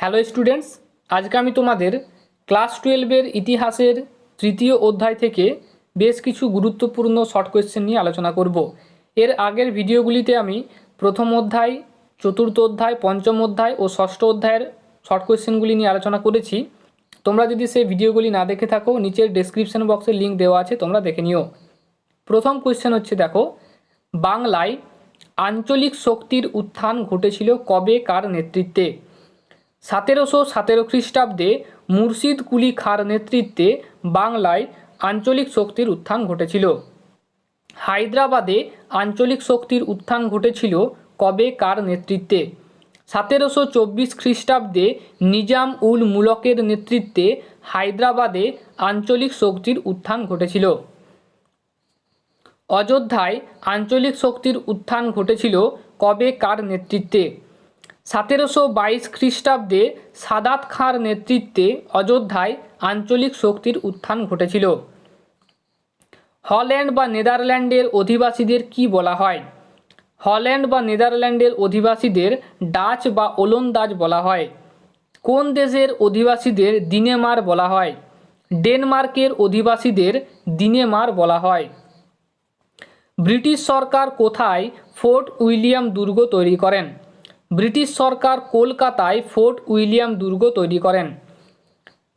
Hello students, আজকে আমি তোমাদের ক্লাস 12-এর ইতিহাসের তৃতীয় অধ্যায় থেকে বেশ কিছু গুরুত্বপূর্ণ শর্ট কোয়েশ্চেন নিয়ে আলোচনা করব। এর আগের ভিডিওগুলিতে আমি প্রথম অধ্যায়, চতুর্থ অধ্যায়, পঞ্চম অধ্যায় ও ষষ্ঠ অধ্যায়ের শর্ট কোয়েশ্চেনগুলি নিয়ে আলোচনা করেছি। তোমরা যদি সেই ভিডিওগুলি না দেখে থাকো, নিচের ডেসক্রিপশন বক্সে লিঙ্ক দেওয়া আছে, তোমরা দেখে নিও। প্রথম কোয়েশ্চেন হচ্ছে, দেখো, বাংলায় আঞ্চলিক শক্তির উত্থান ঘটেছিল কবে, কার নেতৃত্বে? 1717 খ্রিস্টাব্দে মুর্শিদ কুলি খাঁর নেতৃত্বে বাংলায় আঞ্চলিক শক্তির উত্থান ঘটেছিল। হায়দ্রাবাদে আঞ্চলিক শক্তির উত্থান ঘটেছিল কবে, কার নেতৃত্বে? 1724 খ্রিস্টাব্দে নিজাম উল মুলকের নেতৃত্বে হায়দ্রাবাদে আঞ্চলিক শক্তির উত্থান ঘটেছিল। অযোধ্যায় আঞ্চলিক শক্তির উত্থান ঘটেছিল কবে, কার নেতৃত্বে? 1722 খ্রিস্টাব্দে সাদাত খাঁর নেতৃত্বে অযোধ্যায় আঞ্চলিক শক্তির উত্থান ঘটেছিল। হল্যান্ড বা নেদারল্যান্ডের অধিবাসীদের কি বলা হয়? হল্যান্ড বা নেদারল্যান্ডের অধিবাসীদের ডাচ বা ওলন্দাজ বলা হয়। কোন দেশের অধিবাসীদের দিনেমার বলা হয়? ডেনমার্কের অধিবাসীদের দিনেমার বলা হয়। ব্রিটিশ সরকার কোথায় ফোর্ট উইলিয়াম দুর্গ তৈরি করেন? ব্রিটিশ সরকার কলকাতায় ফোর্ট উইলিয়াম দুর্গ তৈরি করেন।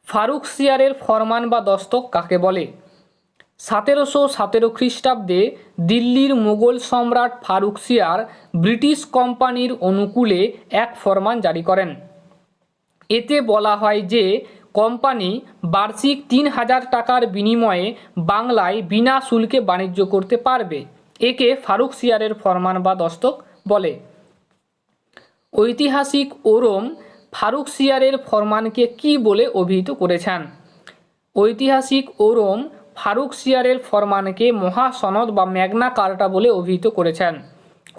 ফারুকশিয়ারের ফরমান বা দস্তক কাকে বলে? 1717 খ্রিস্টাব্দে দিল্লির মোগল সম্রাট ফারুকশিয়ার ব্রিটিশ কোম্পানির অনুকূলে এক ফরমান জারি করেন। এতে বলা হয় যে কোম্পানি বার্ষিক 3000 টাকার বিনিময়ে বাংলায় বিনা শুল্কে বাণিজ্য করতে পারবে। একে ফারুকশিয়ারের ফরমান বা দস্তক বলে। ঐতিহাসিক ওরম ফারুকশিয়ারের ফরমানকে কি বলে অভিহিত করেছেন? ঐতিহাসিক ওরম ফারুকশিয়ারের ফরমানকে মহাসনদ বা ম্যাগনা কার্টা বলে অভিহিত করেছেন।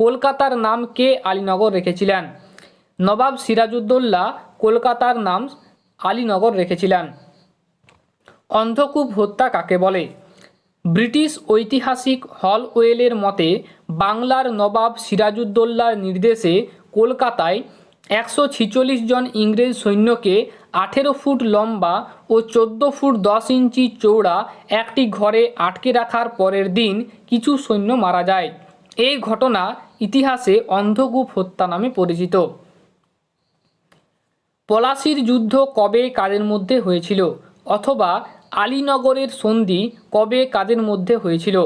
কলকাতার নাম কে আলীনগর রেখেছিলেন? নবাব সিরাজউদ্দৌলা কলকাতার নাম আলীনগর রেখেছিলেন। অন্ধকূপ হত্যা কাকে বলে? ব্রিটিশ ঐতিহাসিক হলওয়েলের মতে বাংলার নবাব সিরাজউদ্দৌলার নির্দেশে কলকাতায় 146 জন ইংরেজ সৈন্যকে 18 ফুট লম্বা ও 14 ফুট 10 ইঞ্চি চৌড়া একটি ঘরে আটকে রাখার পরের দিন কিছু সৈন্য মারা যায়। এই ঘটনা ইতিহাসে অন্ধকূপ হত্যা নামে পরিচিত। পলাশির যুদ্ধ কবে, কাদের মধ্যে হয়েছিল? অথবা আলীনগরের সন্ধি কবে, কাদের মধ্যে হয়েছিল?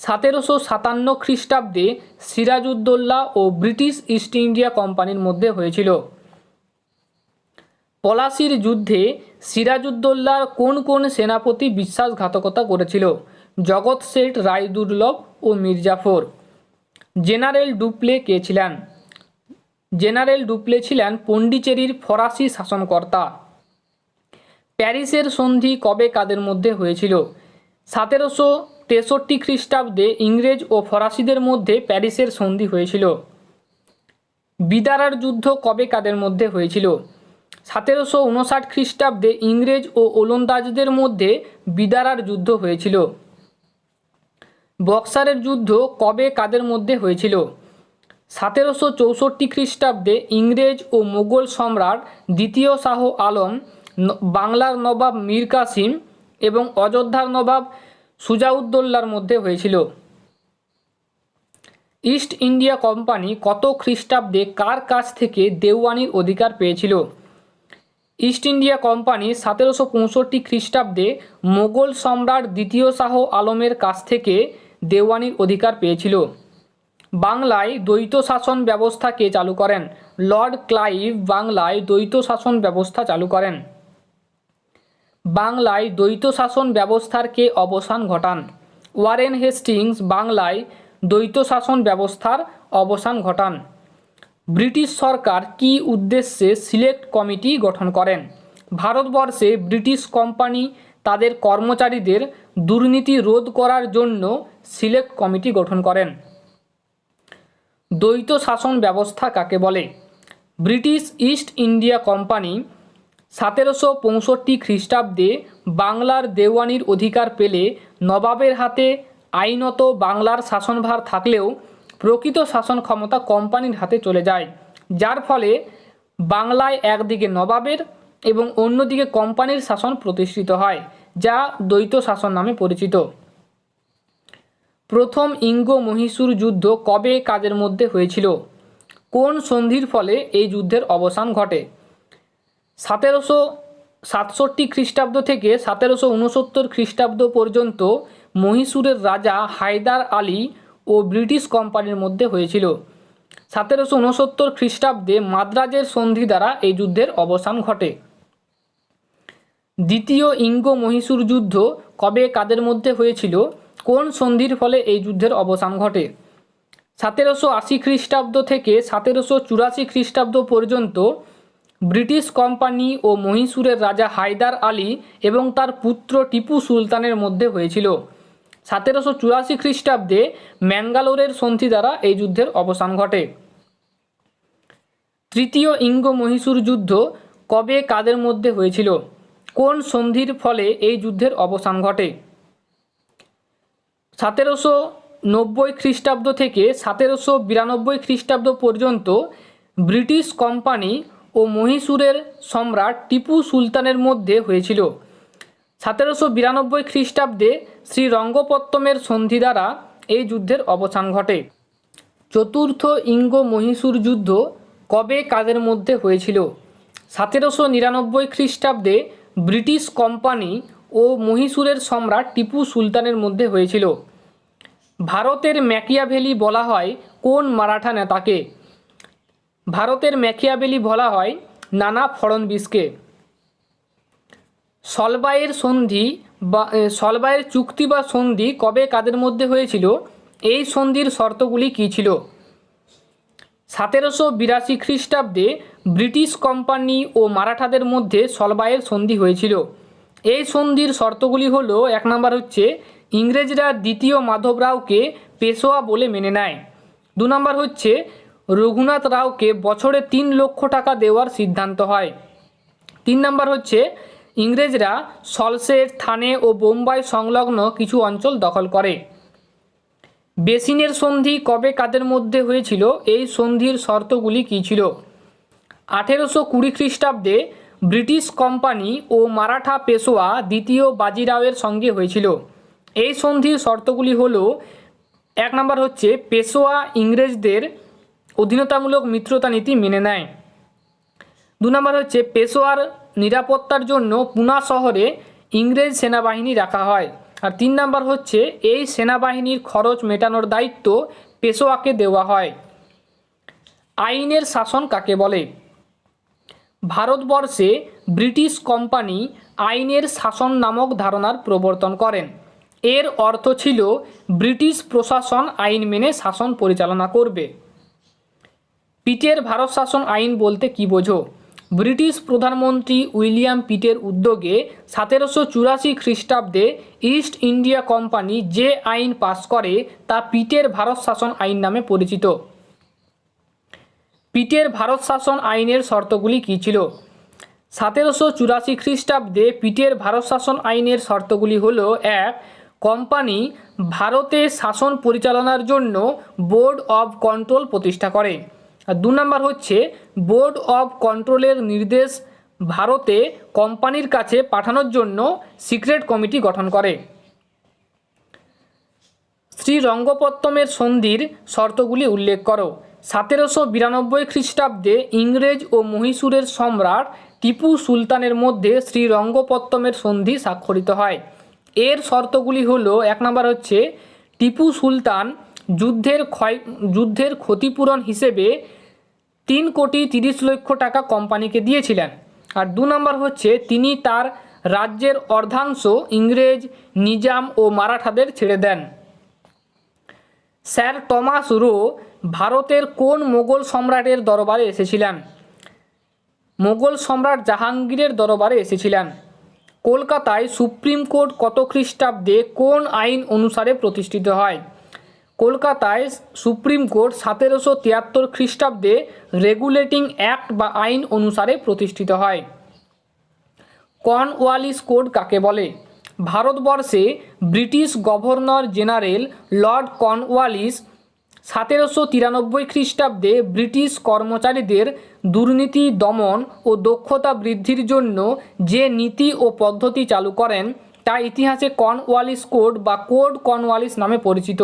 1757 খ্রিস্টাব্দে সিরাজউদ্দৌলা ও ব্রিটিশ ইস্ট ইন্ডিয়া কোম্পানির মধ্যে হয়েছিল। পলাশির যুদ্ধে সিরাজউদ্দৌলার কোন কোন সেনাপতি বিশ্বাসঘাতকতা করেছিল? জগৎ শেঠ রায়দুর্লভ ও মির্জাফর। জেনারেল ডুপ্লে কে ছিলেন? জেনারেল ডুপ্লে ছিলেন পন্ডিচেরির ফরাসি শাসনকর্তা। প্যারিসের সন্ধি কবে, কাদের মধ্যে হয়েছিল? 1763 খ্রিস্টাব্দে ইংরেজ ও ফরাসিদের মধ্যে প্যারিসের সন্ধি হয়েছিল। বিদারার যুদ্ধ কবে, কাদের মধ্যে হয়েছিল? 1759 খ্রিস্টাব্দে ইংরেজ ও ওলন্দাজদের মধ্যে বিদারার যুদ্ধ হয়েছিল। বক্সারের যুদ্ধ কবে, কাদের মধ্যে হয়েছিল? 1764 খ্রিস্টাব্দে ইংরেজ ও মোগল সম্রাট দ্বিতীয় শাহ আলম, বাংলার নবাব মীর কাসিম এবং অযোধ্যার নবাব সুজাউদ্দৌলার মধ্যে হয়েছিল। ইস্ট ইন্ডিয়া কোম্পানি কত খ্রিস্টাব্দে কার কাছ থেকে দেওয়ানির অধিকার পেয়েছিল? ইস্ট ইন্ডিয়া কোম্পানি 1765 খ্রিস্টাব্দে মোগল সম্রাট দ্বিতীয় শাহ আলমের কাছ থেকে দেওয়ানির অধিকার পেয়েছিল। বাংলায় দ্বৈত শাসন ব্যবস্থা কে চালু করেন? লর্ড ক্লাইভ বাংলায় দ্বৈত শাসন ব্যবস্থা চালু করেন। বাংলায় দ্বৈত শাসন ব্যবস্থার কে অবসান ঘটান? ওয়ারেন হেস্টিংস বাংলায় দ্বৈত শাসন ব্যবস্থার অবসান ঘটান। ব্রিটিশ সরকার কি উদ্দেশ্যে সিলেক্ট কমিটি গঠন করেন? ভারতবর্ষে ব্রিটিশ কোম্পানি তাদের কর্মচারীদের দুর্নীতি রোধ করার জন্য সিলেক্ট কমিটি গঠন করেন। দ্বৈত শাসন ব্যবস্থা কাকে বলে? ব্রিটিশ ইস্ট ইন্ডিয়া কোম্পানি 1765 খ্রিস্টাব্দে বাংলার দেওয়ানির অধিকার পেলে নবাবের হাতে আইনত বাংলার শাসনভার থাকলেও প্রকৃত শাসন ক্ষমতা কোম্পানির হাতে চলে যায়, যার ফলে বাংলায় একদিকে নবাবের এবং অন্যদিকে কোম্পানির শাসন প্রতিষ্ঠিত হয়, যা দ্বৈত শাসন নামে পরিচিত। প্রথম ইঙ্গ মহীশূর যুদ্ধ কবে কাদের মধ্যে হয়েছিল? কোন সন্ধির ফলে এই যুদ্ধের অবসান ঘটে? 1767 খ্রিস্টাব্দ থেকে 1769 খ্রিস্টাব্দ পর্যন্ত মহীশূরের রাজা হায়দার আলী ও ব্রিটিশ কোম্পানির মধ্যে হয়েছিল। 1769 খ্রিস্টাব্দে মাদ্রাজের সন্ধি দ্বারা এই যুদ্ধের অবসান ঘটে। দ্বিতীয় ইঙ্গ মহীশূর যুদ্ধ কবে কাদের মধ্যে হয়েছিল? কোন সন্ধির ফলে এই যুদ্ধের অবসান ঘটে? 1780 খ্রিস্টাব্দ থেকে 1784 খ্রিস্টাব্দ পর্যন্ত ব্রিটিশ কোম্পানি ও মহীশূরের রাজা হায়দার আলী এবং তার পুত্র টিপু সুলতানের মধ্যে হয়েছিল। 1784 খ্রিস্টাব্দে ম্যাঙ্গালোরের সন্ধি দ্বারা এই যুদ্ধের অবসান ঘটে। তৃতীয় ইঙ্গ মহীশূর যুদ্ধ কবে কাদের মধ্যে হয়েছিল? কোন সন্ধির ফলে এই যুদ্ধের অবসান ঘটে? 1790 খ্রিস্টাব্দ থেকে 1792 খ্রিস্টাব্দ পর্যন্ত ব্রিটিশ কোম্পানি ও মহীশূরের সম্রাট টিপু সুলতানের মধ্যে হয়েছিল। 1792 খ্রিস্টাব্দে শ্রীরঙ্গপত্তমের সন্ধি দ্বারা এই যুদ্ধের অবসান ঘটে। চতুর্থ ইঙ্গ মহীশূর যুদ্ধ কবে কাদের মধ্যে হয়েছিল? 1799 খ্রিস্টাব্দে ব্রিটিশ কোম্পানি ও মহীশূরের সম্রাট টিপু সুলতানের মধ্যে হয়েছিল। ভারতের ম্যাকিয়াভেলি বলা হয় কোন মারাঠা নেতাকে? ভারতের ম্যাকিয়াভেলি বলা হয় নানা ফড়নবিসকে। সলবাইয়ের সন্ধি বা সলবাইয়ের চুক্তি বা সন্ধি কবে কাদের মধ্যে হয়েছিল? এই সন্ধির শর্তগুলি কী ছিল? 1782 খ্রিস্টাব্দে ব্রিটিশ কোম্পানি ও মারাঠাদের মধ্যে সলবাইয়ের সন্ধি হয়েছিল। এই সন্ধির শর্তগুলি হলো, 1 নম্বর হচ্ছে ইংরেজরা দ্বিতীয় মাধব রাওকে পেশোয়া বলে মেনে নেয়। 2 নম্বর হচ্ছে রঘুনাথ রাওকে বছরে 3 লক্ষ টাকা দেওয়ার সিদ্ধান্ত হয়। 3 নম্বর হচ্ছে ইংরেজরা সলসেট, থানে ও বোম্বাই সংলগ্ন কিছু অঞ্চল দখল করে। বেসিনের সন্ধি কবে কাদের মধ্যে হয়েছিল? এই সন্ধির শর্তগুলি কী ছিল? 1820 খ্রিস্টাব্দে ব্রিটিশ কোম্পানি ও মারাঠা পেশোয়া দ্বিতীয় বাজিরাওয়ের সঙ্গে হয়েছিল। এই সন্ধির শর্তগুলি হলো, 1 নম্বর হচ্ছে পেশোয়া ইংরেজদের অধীনতামূলক মিত্রতা নীতি মেনে নেয়। 2 নম্বর হচ্ছে পেশোয়ার নিরাপত্তার জন্য পুনা শহরে ইংরেজ সেনাবাহিনী রাখা হয়। আর 3 নম্বর হচ্ছে এই সেনাবাহিনীর খরচ মেটানোর দায়িত্ব পেশোয়াকে দেওয়া হয়। আইনের শাসন কাকে বলে? ভারতবর্ষে ব্রিটিশ কোম্পানি আইনের শাসন নামক ধারণার প্রবর্তন করেন। এর অর্থ ছিল ব্রিটিশ প্রশাসন আইন মেনে শাসন পরিচালনা করবে। পিটের ভারত শাসন আইন বলতে কী বোঝো? ব্রিটিশ প্রধানমন্ত্রী উইলিয়াম পিটের উদ্যোগে 1784 খ্রিস্টাব্দে ইস্ট ইন্ডিয়া কোম্পানি যে আইন পাস করে তা পিটের ভারত শাসন আইন নামে পরিচিত। পিটের ভারত শাসন আইনের শর্তগুলি কী ছিল? 1784 খ্রিস্টাব্দে পিটের ভারত শাসন আইনের শর্তগুলি হল, 1 কোম্পানি ভারতে শাসন পরিচালনার জন্য বোর্ড অব কন্ট্রোল প্রতিষ্ঠা করে। আর 2 নম্বর হচ্ছে বোর্ড অব কন্ট্রোলের নির্দেশ ভারতে কোম্পানির কাছে পাঠানোর জন্য সিক্রেট কমিটি গঠন করে। শ্রীরঙ্গপত্তমের সন্ধির শর্তগুলি উল্লেখ করো। 1792 খ্রিস্টাব্দে ইংরেজ ও মহীশূরের সম্রাট টিপু সুলতানের মধ্যে শ্রীরঙ্গপত্তমের সন্ধি স্বাক্ষরিত হয়। এর শর্তগুলি হলো, 1 নম্বর হচ্ছে টিপু সুলতান যুদ্ধের ক্ষতিপূরণ হিসেবে 3,30,00,000 টাকা কোম্পানিকে দিয়েছিলেন। আর 2 নম্বর হচ্ছে তিনি তার রাজ্যের অর্ধাংশ ইংরেজ, নিজাম ও মারাঠাদের ছেড়ে দেন। স্যার টমাস রো ভারতের কোন মোগল সম্রাটের দরবারে এসেছিলেন? মোগল সম্রাট জাহাঙ্গীরের দরবারে এসেছিলেন। কলকাতায় সুপ্রিম কোর্ট কত খ্রিস্টাব্দে কোন আইন অনুসারে প্রতিষ্ঠিত হয়? কলকাতায় সুপ্রিম কোর্ট 1773 খ্রিস্টাব্দে রেগুলেটিং অ্যাক্ট বা আইন অনুসারে প্রতিষ্ঠিত হয়। কর্নওয়ালিস কোড কাকে বলে? ভারতবর্ষে British governor general Lord Cornwallis 1793 খ্রিস্টাব্দে ব্রিটিশ কর্মচারীদের দুর্নীতি দমন ও দক্ষতা বৃদ্ধির জন্য যে নীতি ও পদ্ধতি চালু করেন তা ইতিহাসে কর্নওয়ালিস কোড বা কোড কর্নওয়ালিস নামে পরিচিত।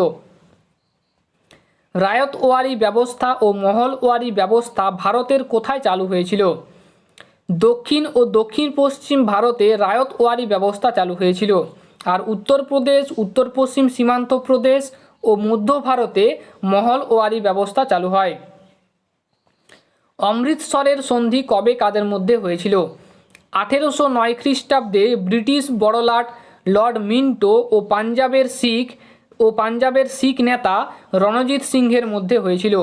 রায়তওয়ারি ব্যবস্থা ও মহলওয়ারি ব্যবস্থা ভারতের কোথায় চালু হয়েছিল? দক্ষিণ ও দক্ষিণ পশ্চিম ভারতে রায়তওয়ারি ব্যবস্থা চালু হয়েছিল, আর উত্তরপ্রদেশ, উত্তর পশ্চিম সীমান্ত প্রদেশ ও মধ্য ভারতে মহলওয়ারি ব্যবস্থা চালু হয়। অমৃতসরের সন্ধি কবে কাদের মধ্যে হয়েছিল? 1809 খ্রিস্টাব্দে ব্রিটিশ বড়লাট লর্ড মিন্টো ও পাঞ্জাবের শিখ নেতা রণজিৎ সিংহের মধ্যে হয়েছিল।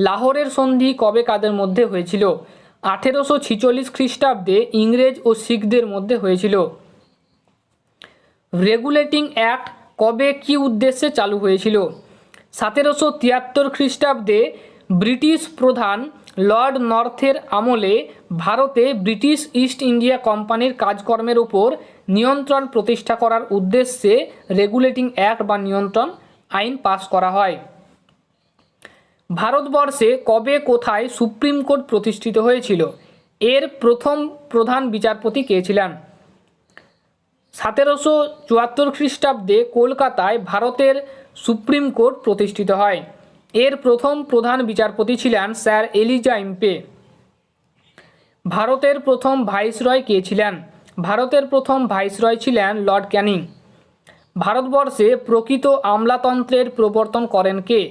লাহোরের সন্ধি কবে কাদের মধ্যে হয়েছিল? 1846 খ্রিস্টাব্দে ইংরেজ ও শিখদের মধ্যে হয়েছিল। রেগুলেটিং অ্যাক্ট কবে কী উদ্দেশ্যে চালু হয়েছিল? 1773 খ্রিস্টাব্দে ব্রিটিশ প্রধান লর্ড নর্থের আমলে ভারতে ব্রিটিশ ইস্ট ইন্ডিয়া কোম্পানির কাজকর্মের উপর নিয়ন্ত্রণ প্রতিষ্ঠা করার উদ্দেশ্যে রেগুলেটিং অ্যাক্ট বা নিয়ন্ত্রণ আইন পাস করা হয়। ভারতবর্ষে কবে কোথায় সুপ্রিম কোর্ট প্রতিষ্ঠিত হয়েছিল? এর প্রথম প্রধান বিচারপতি কে ছিলেন? 1774 খ্রিস্টাব্দে কলকাতায় ভারতের সুপ্রিম কোর্ট প্রতিষ্ঠিত হয়। এর প্রথম প্রধান বিচারপতি ছিলেন স্যার এলিজা ইম্পে। ভারতের প্রথম ভাইসরয় কে ছিলেন? ভারতের প্রথম ভাইসরয় ছিলেন লর্ড ক্যানিং। ভারতবর্ষে প্রকৃত আমলাতন্ত্রের প্রবর্তন করেন কে?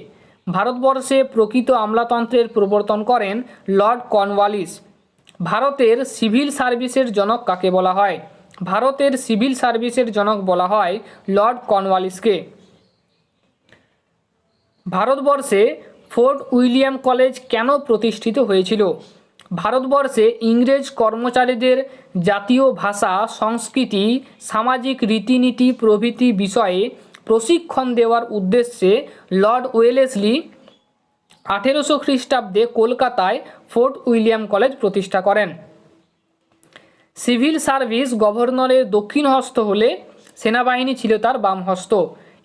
ভারতবর্ষে প্রকৃত আমলাতন্ত্রের প্রবর্তন করেন লর্ড কর্নওয়ালিস। ভারতের সিভিল সার্ভিসের জনক কাকে বলা হয়? ভারতের সিভিল সার্ভিসের জনক বলা হয় লর্ড কর্নওয়ালিসকে। ভারতবর্ষে ফোর্ট উইলিয়াম কলেজ কেন প্রতিষ্ঠিত হয়েছিল? ভারতবর্ষে ইংরেজ কর্মচারীদের জাতীয় ভাষা, সংস্কৃতি, সামাজিক রীতিনীতি প্রভৃতি বিষয়ে প্রশিক্ষণ দেওয়ার উদ্দেশ্যে লর্ড ওয়েলেসলি 1800 খ্রিস্টাব্দে কলকাতায় ফোর্ট উইলিয়াম কলেজ প্রতিষ্ঠা করেন। সিভিল সার্ভিস গভর্নরের দক্ষিণ হস্ত হলে সেনাবাহিনী ছিল তার বাম হস্ত।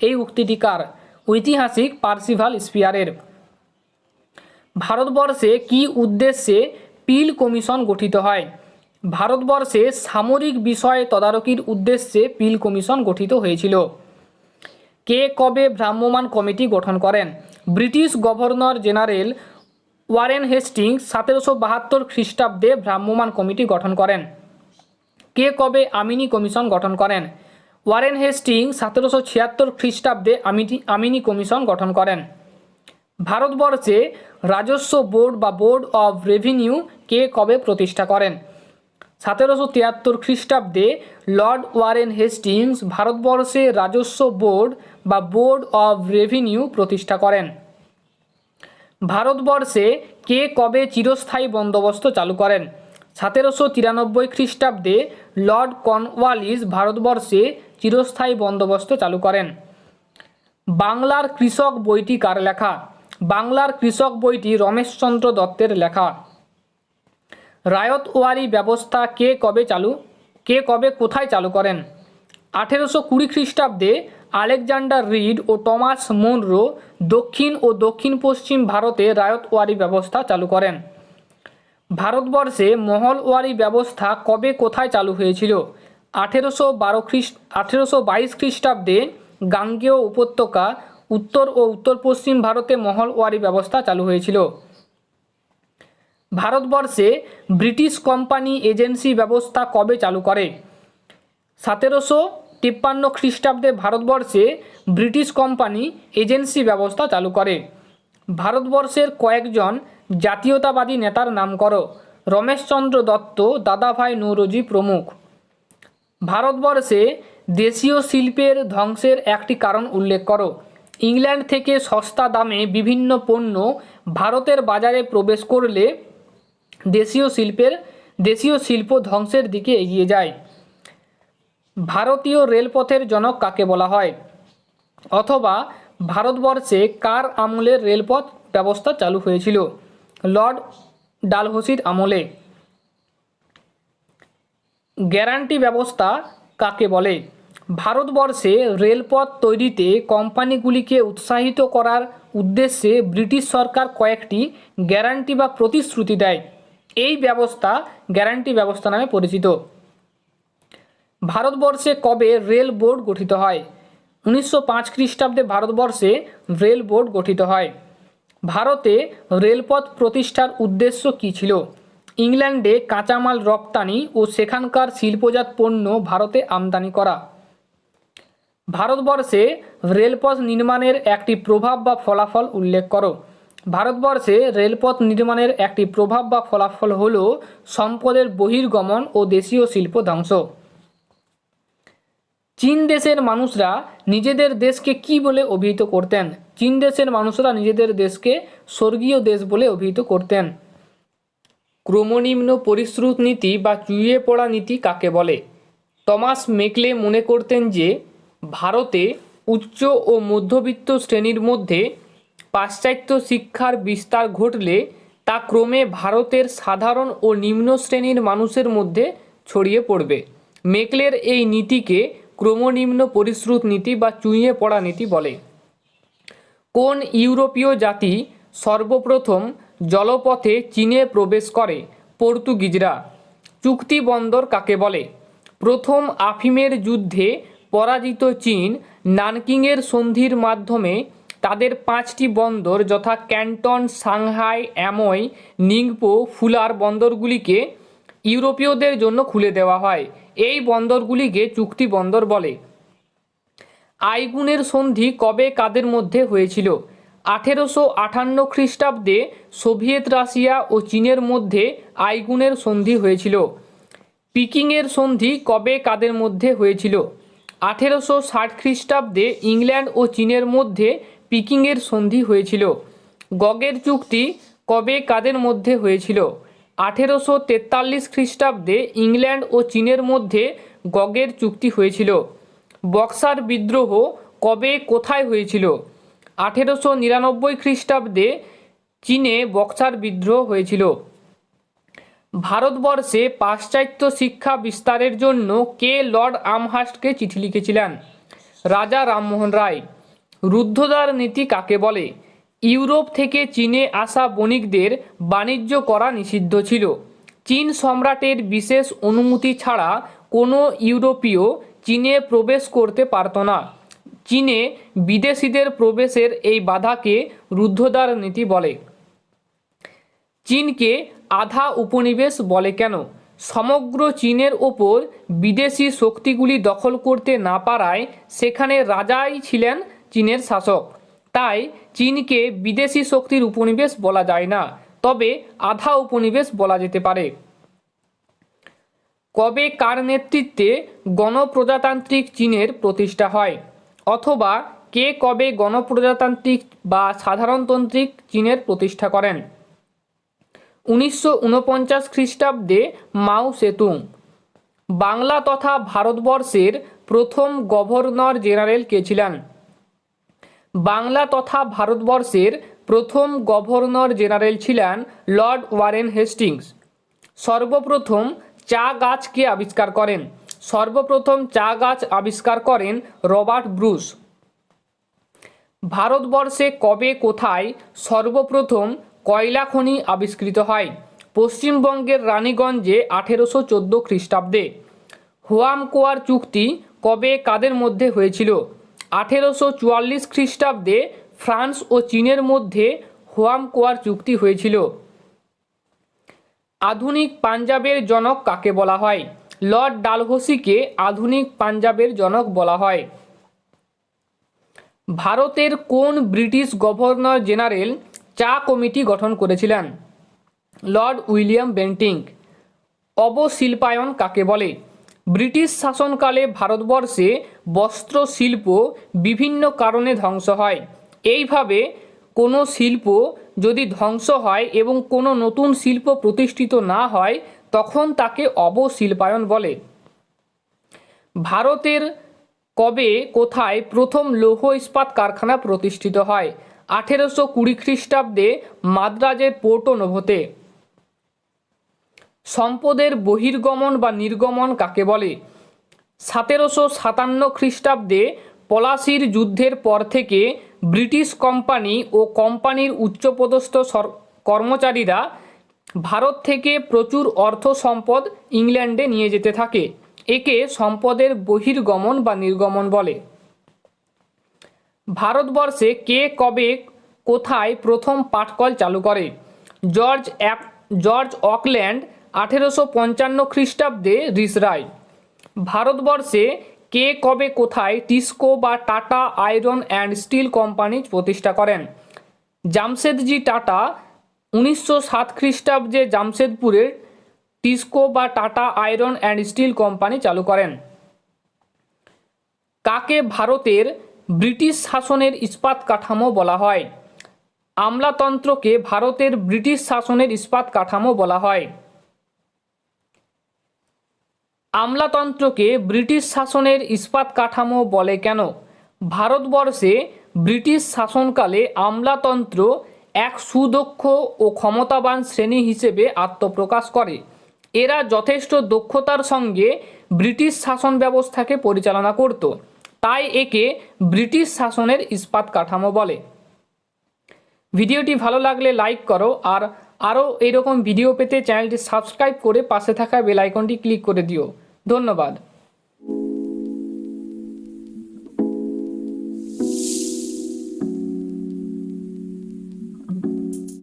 এই উক্তিটি কার? ঐতিহাসিক পার্সিভাল স্পিয়ারের। ভারতবর্ষে কি উদ্দেশ্যে পিল কমিশন গঠিত হয়? ভারতবর্ষে সামরিক বিষয়ে তদারকির উদ্দেশ্যে পিল কমিশন গঠিত হয়েছিল। কে কবে ভ্রাম্যমাণ কমিটি গঠন করেন? British governor general Warren Hastings 1772 খ্রিস্টাব্দে ভ্রাম্যমাণ কমিটি গঠন করেন। কে কবে আমিনি কমিশন গঠন করেন? ওয়ারেন হেস্টিংস 1776 খ্রিস্টাব্দে আমিনি কমিশন গঠন করেন। ভারতবর্ষে রাজস্ব বোর্ড বা বোর্ড অফ রেভিনিউ কে কবে প্রতিষ্ঠা করেন? 1773 খ্রিস্টাব্দে লর্ড ওয়ারেন হেস্টিংস ভারতবর্ষে রাজস্ব বোর্ড বা বোর্ড অফ রেভিনিউ প্রতিষ্ঠা করেন। ভারতবর্ষে কে কবে চিরস্থায়ী বন্দোবস্ত চালু করেন? 1793 খ্রিস্টাব্দে লর্ড কর্নওয়ালিস ভারতবর্ষে চিরস্থায়ী বন্দোবস্ত চালু করেন। বাংলার কৃষক বইটি কার লেখা? বাংলার কৃষক বইটি রমেশচন্দ্র দত্তের লেখা। রায়তওয়ারি ব্যবস্থা কে কবে কোথায় চালু করেন? 1820 খ্রিস্টাব্দে আলেকজান্ডার রিড ও টমাস মনরো দক্ষিণ ও দক্ষিণ পশ্চিম ভারতে রায়তওয়ারি ব্যবস্থা চালু করেন। ভারতবর্ষে মহলওয়ারি ব্যবস্থা কবে কোথায় চালু হয়েছিল? 1822 খ্রিস্টাব্দে গাঙ্গেয় উপত্যকা, উত্তর ও উত্তর পশ্চিম ভারতে মহলওয়ারি ব্যবস্থা চালু হয়েছিল। ভারতবর্ষে ব্রিটিশ কোম্পানি এজেন্সি ব্যবস্থা কবে চালু করে? 1753 খ্রিস্টাব্দে ভারতবর্ষে ব্রিটিশ কোম্পানি এজেন্সি ব্যবস্থা চালু করে। ভারতবর্ষের কয়েকজন জাতীয়তাবাদী নেতার নাম করো। রমেশচন্দ্র দত্ত, দাদাভাই নৌরোজি প্রমুখ। ভারতবর্ষে দেশীয় শিল্পের ধ্বংসের একটি কারণ উল্লেখ করো। ইংল্যান্ড থেকে সস্তা দামে বিভিন্ন পণ্য ভারতের বাজারে প্রবেশ করলে দেশীয় শিল্প ধ্বংসের দিকে এগিয়ে যায়। ভারতীয় রেলপথের জনক কাকে বলা হয়? অথবা ভারতবর্ষে কার আমলের রেলপথ ব্যবস্থা চালু হয়েছিল? লর্ড ডালহৌসির আমলে। গ্যারান্টি ব্যবস্থা কাকে বলে? ভারতবর্ষে রেলপথ তৈরিতে কোম্পানিগুলিকে উৎসাহিত করার উদ্দেশ্যে ব্রিটিশ সরকার কয়েকটি গ্যারান্টি বা প্রতিশ্রুতি দেয়। এই ব্যবস্থা গ্যারান্টি ব্যবস্থা নামে পরিচিত। ভারতবর্ষে কবে রেল বোর্ড গঠিত হয়? 1905 খ্রিস্টাব্দে ভারতবর্ষে রেল বোর্ড গঠিত হয়। ভারতে রেলপথ প্রতিষ্ঠার উদ্দেশ্য কী ছিল? ইংল্যান্ডে কাঁচামাল রপ্তানি ও সেখানকার শিল্পজাত পণ্য ভারতে আমদানি করা। ভারতবর্ষে রেলপথ নির্মাণের একটি প্রভাব বা ফলাফল উল্লেখ করো। ভারতবর্ষে রেলপথ নির্মাণের একটি প্রভাব বা ফলাফল হল সম্পদের বহির্গমন ও দেশীয় শিল্প ধ্বংস। চীন দেশের মানুষরা নিজেদের দেশকে কি বলে অভিহিত করতেন? চীন দেশের মানুষরা নিজেদের দেশকে স্বর্গীয় দেশ বলে অভিহিত করতেন। ক্রমনিম্ন পরিশ্রুত নীতি বা চুইয়ে পড়া নীতি কাকে বলে? টমাস মেকলে মনে করতেন যে ভারতে উচ্চ ও মধ্যবিত্ত শ্রেণীর মধ্যে পাশ্চাত্য শিক্ষার বিস্তার ঘটলে তা ক্রমে ভারতের সাধারণ ও নিম্ন শ্রেণীর মানুষের মধ্যে ছড়িয়ে পড়বে। মেকলের এই নীতিকে ক্রমনিম্ন পরিশ্রুত নীতি বা চুইয়ে পড়া নীতি বলে। কোন ইউরোপীয় জাতি সর্বপ্রথম জলপথে চীনে প্রবেশ করে? পর্তুগিজরা। চুক্তি বন্দর কাকে বলে? প্রথম আফিমের যুদ্ধে পরাজিত চীন নানকিংয়ের সন্ধির মাধ্যমে তাদের 5টি বন্দর যথা ক্যান্টন, সাংহাই, অ্যামোই, নিংপো, ফুলার বন্দরগুলিকে ইউরোপীয়দের জন্য খুলে দেওয়া হয়। এই বন্দরগুলিকে চুক্তি বন্দর বলে। আইগুনের সন্ধি কবে কাদের মধ্যে হয়েছিল? 1858 খ্রিস্টাব্দে সোভিয়েত রাশিয়া ও চীনের মধ্যে আইগুনের সন্ধি হয়েছিল। পিকিংয়ের সন্ধি কবে কাদের মধ্যে হয়েছিল? 1860 খ্রিস্টাব্দে ইংল্যান্ড ও চীনের মধ্যে পিকিংয়ের সন্ধি হয়েছিল। গগের চুক্তি কবে কাদের মধ্যে হয়েছিল? 1843 খ্রিস্টাব্দে ইংল্যান্ড ও চীনের মধ্যে গগের চুক্তি হয়েছিল। বক্সার বিদ্রোহ কবে কোথায় হয়েছিল? 1899 খ্রিস্টাব্দে চীনে বক্সার বিদ্রোহ হয়েছিল। ভারতবর্ষে পাশ্চাত্য শিক্ষা বিস্তারের জন্য কে লর্ড আমহার্স্টকে চিঠি লিখেছিলেন? রাজা রামমোহন রায়। রুদ্ধদ্বার নীতি কাকে বলে? ইউরোপ থেকে চীনে আসা বণিকদের বাণিজ্য করা নিষিদ্ধ ছিল। চীন সম্রাটের বিশেষ অনুমতি ছাড়া কোনো ইউরোপীয় চীনে প্রবেশ করতে পারত না। চীনে বিদেশিদের প্রবেশের এই বাধাকে রুদ্ধদ্বার নীতি বলে। চীনকে আধা উপনিবেশ বলে কেন? সমগ্র চীনের ওপর বিদেশি শক্তিগুলি দখল করতে না পারায় সেখানে রাজাই ছিলেন চীনের শাসক। তাই চীনকে বিদেশি শক্তির উপনিবেশ বলা যায় না, তবে আধা উপনিবেশ বলা যেতে পারে। কবে কার নেতৃত্বে গণপ্রজাতান্ত্রিক চীনের প্রতিষ্ঠা হয়? অথবা কে কবে গণপ্রজাতান্ত্রিক বা সাধারণতান্ত্রিক চীনের প্রতিষ্ঠা করেন? 1949 খ্রিস্টাব্দে মাও সেতুং। বাংলা তথা ভারতবর্ষের প্রথম গভর্নর জেনারেল কে ছিলেন? বাংলা তথা ভারতবর্ষের প্রথম গভর্নর জেনারেল ছিলেন লর্ড ওয়ারেন হেস্টিংস। সর্বপ্রথম চা গাছ কে আবিষ্কার করেন? সর্বপ্রথম চা গাছ আবিষ্কার করেন রবার্ট ব্রুস। ভারতবর্ষে কবে কোথায় সর্বপ্রথম কয়লা খনি আবিষ্কৃত হয়? পশ্চিমবঙ্গের রানীগঞ্জে 1814 খ্রিস্টাব্দে। হোয়ামকোয়ার চুক্তি কবে কাদের মধ্যে হয়েছিল? 1844 খ্রিস্টাব্দে ফ্রান্স ও চীনের মধ্যে হোয়ামকোয়ার চুক্তি হয়েছিল। আধুনিক পাঞ্জাবের জনক কাকে বলা হয়? লর্ড ডালহৌসিকে আধুনিক পাঞ্জাবের জনক বলা হয়। ভারতের কোন ব্রিটিশ গভর্নর জেনারেল চা কমিটি গঠন করেছিলেন? Lord William Bentinck. অবশিল্পায়ন কাকে বলে? ব্রিটিশ শাসনকালে ভারতবর্ষে বস্ত্র শিল্প বিভিন্ন কারণে ধ্বংস হয়। এইভাবে কোনো শিল্প যদি ধ্বংস হয় এবং কোনো নতুন শিল্প প্রতিষ্ঠিত না হয় তখন তাকে অবশিল্পায়ন বলে। ভারতের কবে কোথায় প্রথম লৌহ ইস্পাত কারখানা প্রতিষ্ঠিত হয়? 1820 খ্রিস্টাব্দে মাদ্রাজের পোর্টো নোভোতে। সম্পদের বহির্গমন বা নির্গমন কাকে বলে? 1757 খ্রিস্টাব্দে পলাশির যুদ্ধের পর থেকে ব্রিটিশ কোম্পানি ও কোম্পানির উচ্চপদস্থ কর্মচারীরা ভারত থেকে প্রচুর অর্থ সম্পদ ইংল্যান্ডে নিয়ে যেতে থাকে। একে সম্পদের বহির্গমন বা নির্গমন বলে। ভারতবর্ষে কে কবে কোথায় প্রথম পাটকল চালু করে? জর্জ অকল্যান্ড 1855 খ্রিস্টাব্দে রিসরায়। ভারতবর্ষে কে কবে কোথায় টিস্কো বা tata iron and steel company প্রতিষ্ঠা করেন? জামশেদজি টাটা 1907 খ্রিস্টাব্দে জামশেদপুরে টিস্কো বা tata iron and steel company চালু করেন। কাকে ভারতের ব্রিটিশ শাসনের ইস্পাত কাঠামো বলা হয়? আমলাতন্ত্রকে ভারতের ব্রিটিশ শাসনের ইস্পাত কাঠামো বলা হয়। আমলাতন্ত্রকে ব্রিটিশ শাসনের ইস্পাত কাঠামো বলে কেন? ভারতবর্ষে ব্রিটিশ শাসনকালে আমলাতন্ত্র এক সুদক্ষ ও ক্ষমতাবান শ্রেণী হিসেবে আত্মপ্রকাশ করে। এরা যথেষ্ট দক্ষতার সঙ্গে ব্রিটিশ শাসন ব্যবস্থাকে পরিচালনা করত, তাই একে ব্রিটিশ শাসনের ইস্পাত কাঠামো বলে। ভিডিওটি ভালো লাগলে লাইক করো, আর আরও এরকম ভিডিও পেতে চ্যানেলটি সাবস্ক্রাইব করে পাশে থাকা বেল আইকনটি ক্লিক করে দিও। ধন্যবাদ।